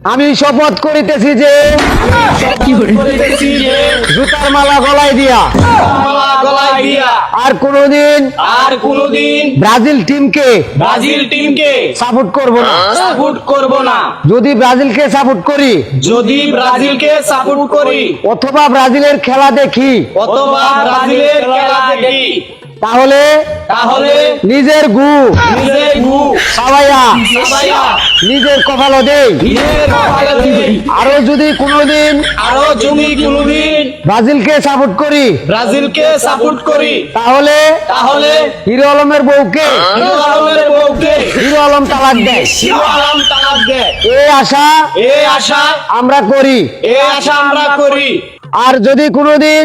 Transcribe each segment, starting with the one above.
আমি শপথ করিতেছি যে জুতার মালা গলায় দিয়া আর কোনদিন ব্রাজিল টিমকে সাপোর্ট করব না যদি ব্রাজিলকে সাপোর্ট করি অথবা ব্রাজিলের খেলা দেখি তাহলে নিজের গু সাবাইয়া নিজের কপালে দেই। আরো যদি কোনদিন ব্রাজিলকে সাপোর্ট করি তাহলে হিরো আলমের বউকে হিরো আলম তালাক দেয়। এই আশা আমরা করি। আর যদি কোনদিন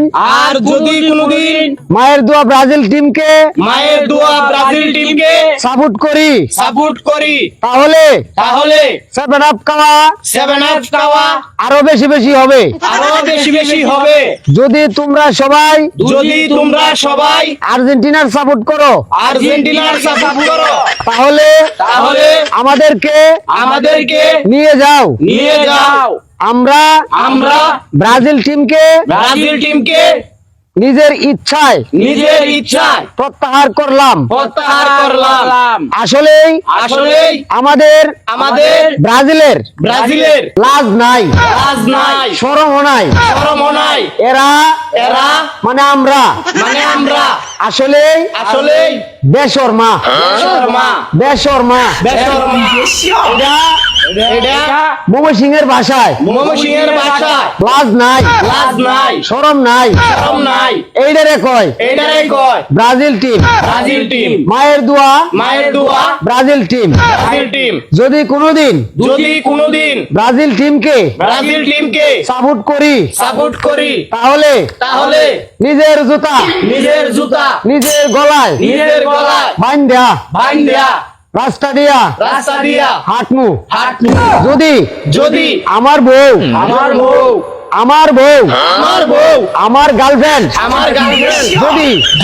মায়ের দোয়া ব্রাজিল টিমকে সাপোর্ট করি তাহলে 7 আপ খাওয়া আরো বেশি বেশি হবে। যদি তোমরা সবাই আর্জেন্টিনার সাপোর্ট করো তাহলে আমাদেরকে নিয়ে যাও। আমরা ব্রাজিল টিমকে নিজের ইচ্ছায় প্রত্যাহার করলাম। আসলেই আমাদের ব্রাজিলের লাজ নাই, শরমও নাই। এরা মানে আমরা আসলেই বেশরমা। ময়মনসিংহের ভাষায় লাজ নাই, শরম নাই। এইটারে কয় ব্রাজিল টিম। মায়ের দোয়া ব্রাজিল টিম। যদি কোনদিন ব্রাজিল টিমকে সাপোর্ট করি তাহলে নিজের জুতা নিজের গলায় বাইন্ধা রাস্তা দিয়া হাঁটমু। যদি আমার বউ আমার গার্লফ্রেন্ড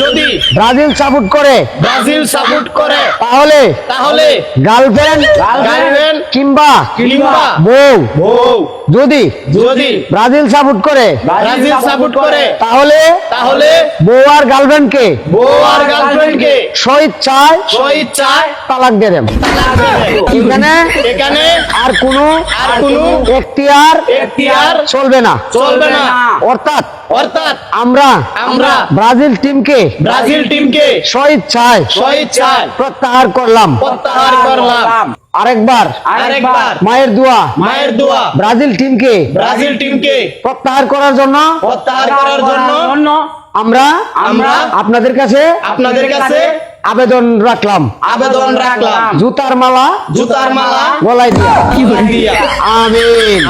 যদি ব্রাজিল সাপোর্ট করে তাহলে গার্লফ্রেন্ড কিংবা বউ যদি ব্রাজিল সাপোর্ট করে তাহলে বউ আর গার্লফ্রেন্ডকে স্বেচ্ছায় তালাক দিয়ে দেব। এখানে আর কোনো এখতিয়ার চলবে না। অর্থাৎ আমরা ব্রাজিল টিমকে স্বেচ্ছায় প্রত্যাহার করলাম। আরেকবার মায়ের দোয়া ব্রাজিল টিমকে প্রত্যাহার করার জন্য আমরা আপনাদের কাছে আবেদন রাখলাম জুতার মালা গলায় দিয়া। আমিন।